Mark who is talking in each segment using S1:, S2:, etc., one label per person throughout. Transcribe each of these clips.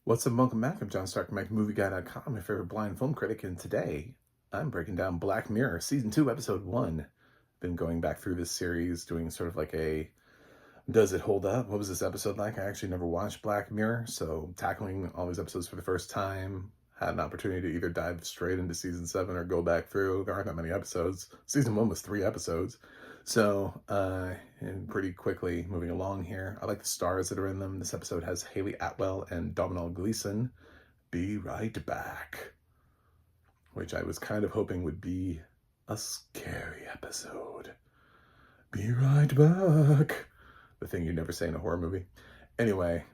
S1: What's up, welcome back? I'm John Stark from MacMovieGuy.com, my favorite blind film critic, and today I'm breaking down Black Mirror, Season 2, Episode 1. Been going back through this series, doing sort of like a, does it hold up? What was this episode like? I actually never watched Black Mirror, so tackling all these episodes for the first time, had an opportunity to either dive straight into Season 7 or go back through. There aren't that many episodes. Season 1 was 3 episodes. So, and pretty quickly moving along here. I like the stars that are in them. This episode has Hayley Atwell and Domnhall Gleeson. Be right back. Which I was kind of hoping would be a scary episode. Be right back. The thing you never say in a horror movie. Anyway,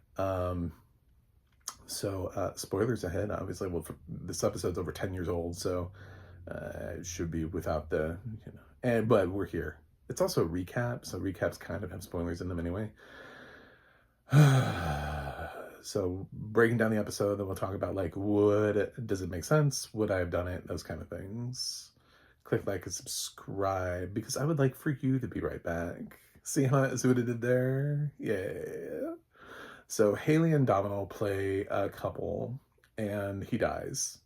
S1: spoilers ahead. Obviously, well, this episode's over 10 years old, so it should be without the, but we're here. It's also a recap, so recaps kind of have spoilers in them anyway. So breaking down the episode, then we'll talk about like, does it make sense? Would I have done it? Those kind of things. Click like and subscribe because I would like for you to be right back. See what I did there? Yeah. So Hayley and Domino play a couple, and he dies.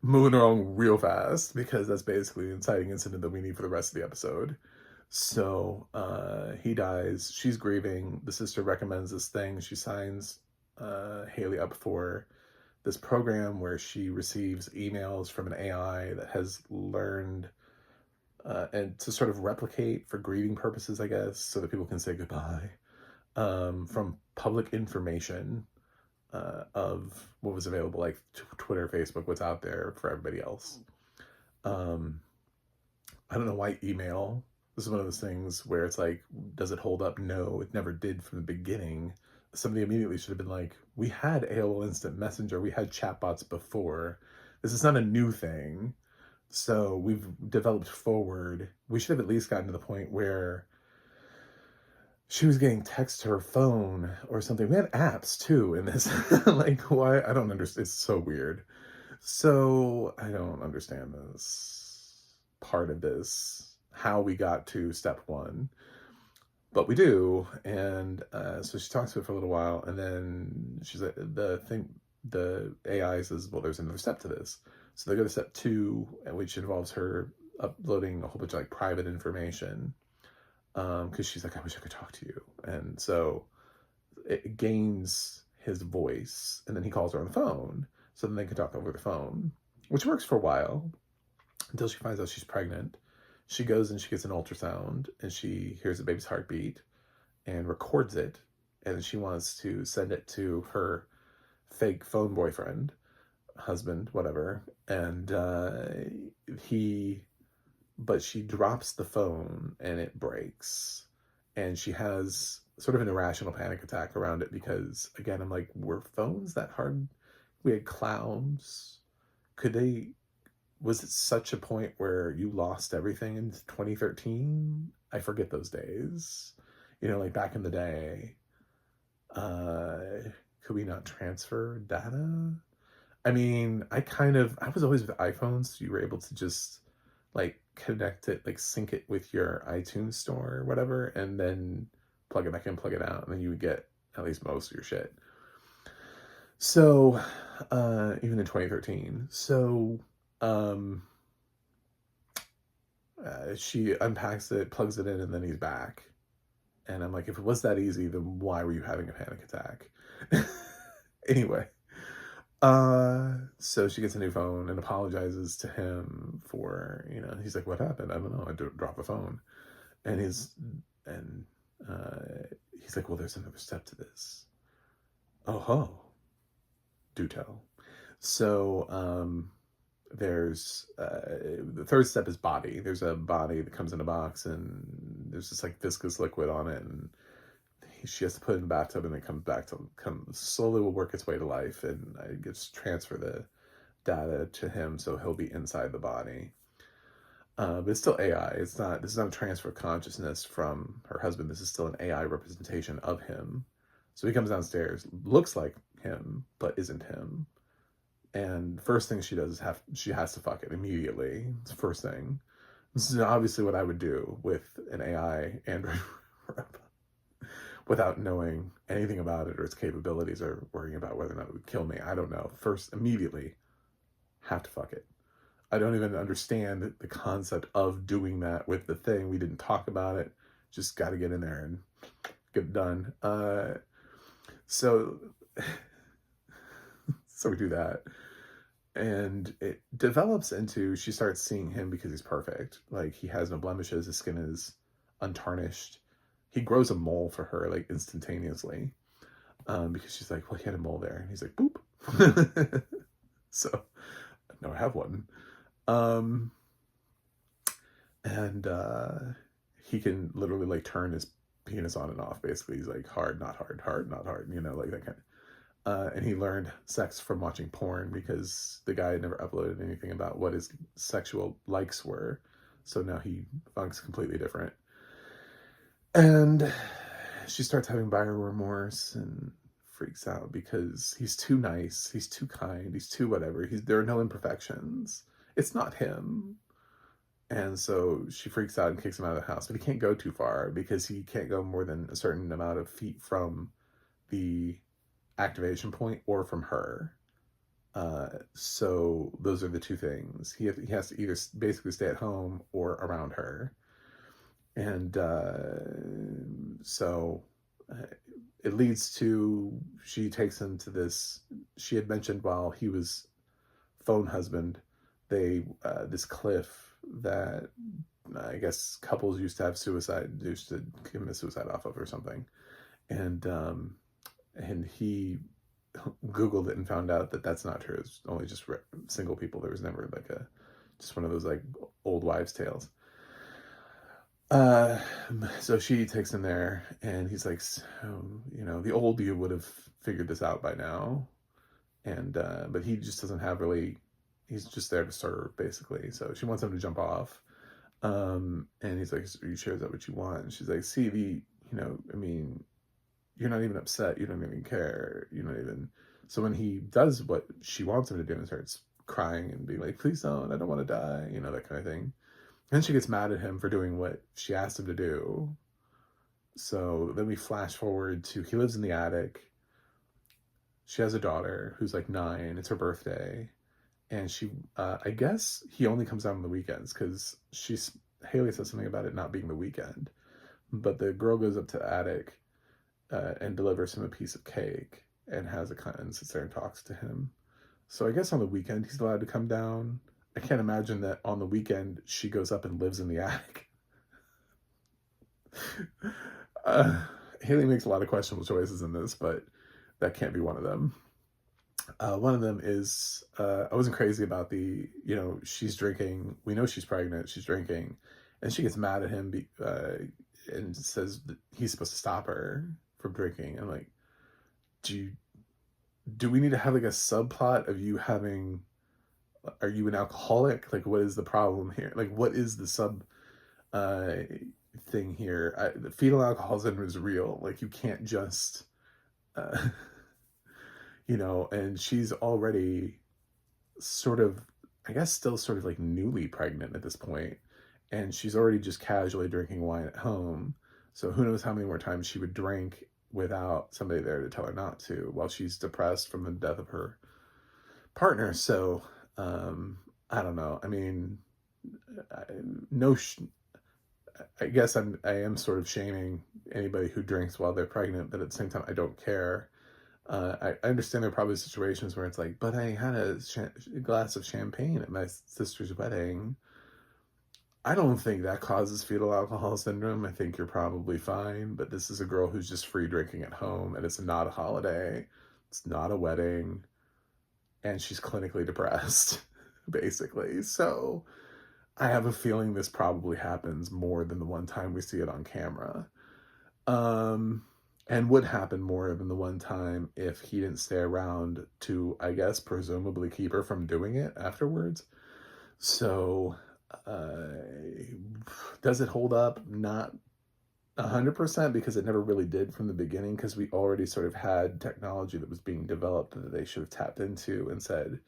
S1: Moving along real fast because that's basically the inciting incident that we need for the rest of the episode. So he dies. She's grieving. The sister recommends this thing. She signs Hayley up for this program where she receives emails from an AI that has learned and to sort of replicate for grieving purposes, I guess, so that people can say goodbye from public information of what was available, like Twitter, Facebook, what's out there for everybody else. I don't know why email. This is one of those things where it's like, does it hold up? No, it never did from the beginning. Somebody immediately should have been like, we had AOL Instant Messenger, we had chatbots before. This is not a new thing. So we've developed forward. We should have at least gotten to the point where she was getting text to her phone or something. We had apps too in this. Like, why? I don't understand. It's so weird. So I don't understand this part of this, how we got to step one. But we do. And so she talks to it for a little while. And then she's like, the AI says, well, there's another step to this. So they go to step 2, which involves her uploading a whole bunch of like private information. Because she's like, I wish I could talk to you. And so it gains his voice, and then he calls her on the phone, so then they can talk over the phone, which works for a while, until she finds out she's pregnant. She goes and she gets an ultrasound, and she hears the baby's heartbeat, and records it, and she wants to send it to her fake phone boyfriend, husband, whatever, and but she drops the phone and it breaks, and she has sort of an irrational panic attack around it because, again, I'm like, were phones that hard? We had clouds. Was it such a point where you lost everything in 2013? I forget those days. Like back in the day, could we not transfer data? I mean, I was always with iPhones, so you were able to just like connect it, like sync it with your iTunes store or whatever, and then plug it back in, plug it out, and then you would get at least most of your shit. So, even in 2013. So, she unpacks it, plugs it in, and then he's back. And I'm like, if it was that easy, then why were you having a panic attack? Anyway. So she gets a new phone and apologizes to him for, he's like, what happened? I don't know. I dropped the phone. And he's like, well, there's another step to this. Oh, ho. Do tell. So, there's, the third step is body. There's a body that comes in a box, and there's this like viscous liquid on it, and she has to put it in the bathtub, and it comes back to slowly will work its way to life, and I just transfer the data to him so he'll be inside the body. But it's still AI. This is not a transfer of consciousness from her husband. This is still an AI representation of him. So he comes downstairs, looks like him, but isn't him. And first thing she does is she has to fuck it immediately. It's the first thing. This is obviously what I would do with an AI Android robot. without knowing anything about it or its capabilities or worrying about whether or not it would kill me. I don't know. First, immediately, have to fuck it. I don't even understand the concept of doing that with the thing. We didn't talk about it. Just got to get in there and get it done. So we do that. And it develops into, she starts seeing him because he's perfect. Like, he has no blemishes. His skin is untarnished. He grows a mole for her, like, instantaneously. Because she's like, well, he had a mole there. And he's like, boop. So, no, I have one. And he can literally, like, turn his penis on and off. Basically, he's like, hard, not hard, hard, not hard, you know, like that kind of. And he learned sex from watching porn because the guy had never uploaded anything about what his sexual likes were. So now he functions completely different. And she starts having buyer remorse and freaks out because he's too nice, he's too kind, he's too whatever. There are no imperfections. It's not him. And so she freaks out and kicks him out of the house. But he can't go too far because he can't go more than a certain amount of feet from the activation point or from her. So those are the two things. He has to either basically stay at home or around her. And so it leads to, she takes him to this, she had mentioned while he was phone husband, this cliff that I guess couples used to commit suicide off of or something. And he Googled it and found out that that's not true. It's only just single people. There was never like just one of those like old wives' tales. So she takes him there and he's like, so, you know, the old you would have figured this out by now. And, but he just doesn't have really, he's just there to serve basically. So she wants him to jump off. And he's like, are you sure is that what you want? And she's like, see, you know, I mean, you're not even upset. You don't even care. You're not even. So when he does what she wants him to do and starts crying and being like, please don't, I don't want to die, you know, that kind of thing. Then she gets mad at him for doing what she asked him to do. So then we flash forward to, he lives in the attic. She has a daughter who's like 9. It's her birthday. And she, I guess he only comes out on the weekends because Hayley says something about it not being the weekend. But the girl goes up to the attic and delivers him a piece of cake and and sits there and talks to him. So I guess on the weekend he's allowed to come down. I can't imagine that on the weekend she goes up and lives in the attic. Hayley makes a lot of questionable choices in this, but that can't be one of them. One of them is, I wasn't crazy about you know, she's drinking. We know she's pregnant. She's drinking. And she gets mad at him and says that he's supposed to stop her from drinking. I'm like, do we need to have like a subplot of you are you an alcoholic? Like, what is the problem here? Like, what is the sub thing here? The fetal alcohol syndrome is real. Like, you can't just, you know, and she's already sort of, I guess, still sort of like newly pregnant at this point. And she's already just casually drinking wine at home. So who knows how many more times she would drink without somebody there to tell her not to while she's depressed from the death of her partner. So, I don't know. I mean, I guess I am sort of shaming anybody who drinks while they're pregnant, but at the same time, I don't care. I understand there are probably situations where it's like, but I had a glass of champagne at my sister's wedding. I don't think that causes fetal alcohol syndrome. I think you're probably fine, but this is a girl who's just free drinking at home, and it's not a holiday. It's not a wedding, and she's clinically depressed, basically. So I have a feeling this probably happens more than the one time we see it on camera. And would happen more than the one time if he didn't stay around to, I guess, presumably keep her from doing it afterwards. So, does it hold up? Not 100% because it never really did from the beginning, because we already sort of had technology that was being developed that they should have tapped into and said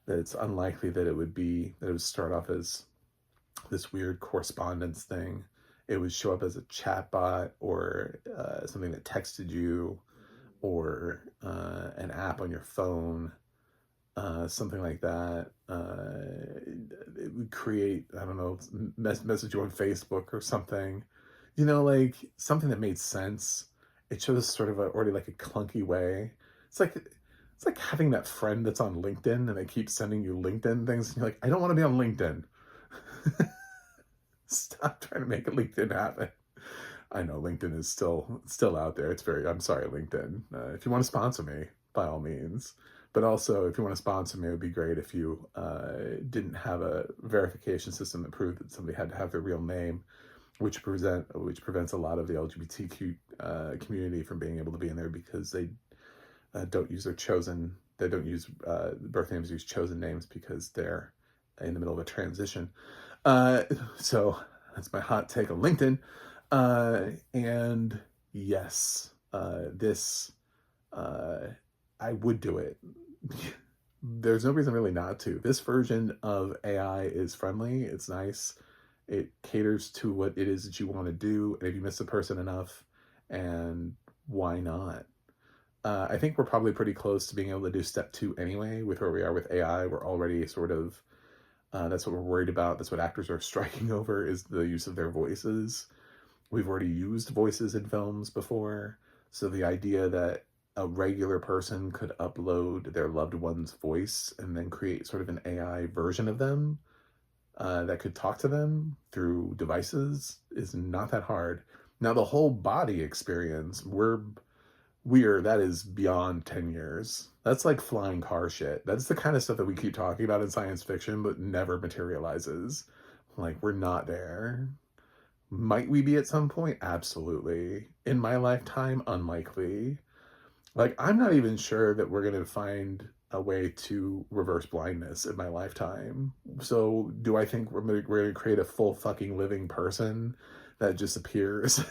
S1: that it's unlikely that it would start off as this weird correspondence thing it would show up as a chat bot or something that texted you, or an app on your phone, something like that. It would create, I don't know, message you on Facebook or something, like something that made sense. It shows sort of already like a clunky way. It's like having that friend that's on LinkedIn and they keep sending you LinkedIn things, and you're like, I don't want to be on LinkedIn. Stop trying to make a LinkedIn happen. I know LinkedIn is still out there. I'm sorry, LinkedIn. If you want to sponsor me, by all means. But also, if you want to sponsor me, it would be great if you didn't have a verification system that proved that somebody had to have their real name, which prevents a lot of the LGBTQ community from being able to be in there, because they don't use birth names, use chosen names because they're in the middle of a transition. So that's my hot take on LinkedIn. And yes, I would do it. There's no reason really not to. This version of AI is friendly. It's nice. It caters to what it is that you want to do. And if you miss a person enough, and why not? I think we're probably pretty close to being able to do step 2 anyway, with where we are with AI. We're already sort of, that's what we're worried about. That's what actors are striking over, is the use of their voices. We've already used voices in films before. So the idea that a regular person could upload their loved one's voice and then create sort of an AI version of them that could talk to them through devices is not that hard. Now, the whole body experience, that is beyond 10 years. That's like flying car shit. That's the kind of stuff that we keep talking about in science fiction, but never materializes. Like, we're not there. Might we be at some point? Absolutely. In my lifetime, unlikely. Like, I'm not even sure that we're going to find a way to reverse blindness in my lifetime. So do I think we're going to create a full fucking living person that just appears?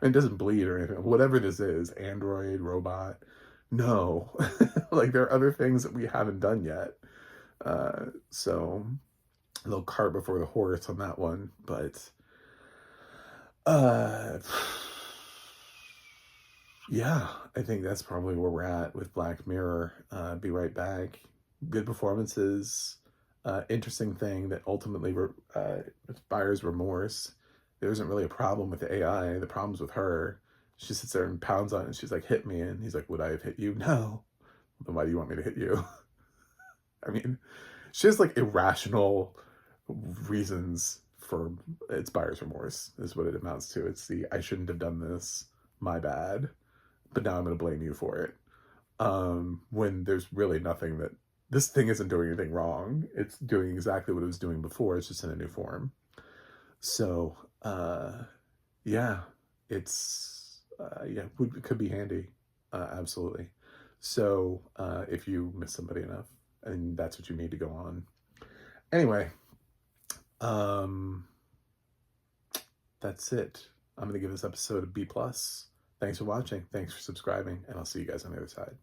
S1: And it doesn't bleed or anything. Whatever this is, android, robot. No. Like, there are other things that we haven't done yet. So a little cart before the horse on that one. But yeah, I think that's probably where we're at with Black Mirror. Be right back. Good performances. Interesting thing that ultimately inspires remorse. There isn't really a problem with the AI. The problem's with her. She sits there and pounds on it. And she's like, hit me. And he's like, would I have hit you? No. Then why do you want me to hit you? I mean, she has like irrational reasons for its buyer's remorse, is what it amounts to. It's the, I shouldn't have done this, my bad, but now I'm going to blame you for it. When there's really nothing that, this thing isn't doing anything wrong. It's doing exactly what it was doing before. It's just in a new form. So, yeah, it could be handy. Absolutely. So, if you miss somebody enough and that's what you need to go on. Anyway, that's it. I'm going to give this episode a B+. Thanks for watching. Thanks for subscribing, and I'll see you guys on the other side.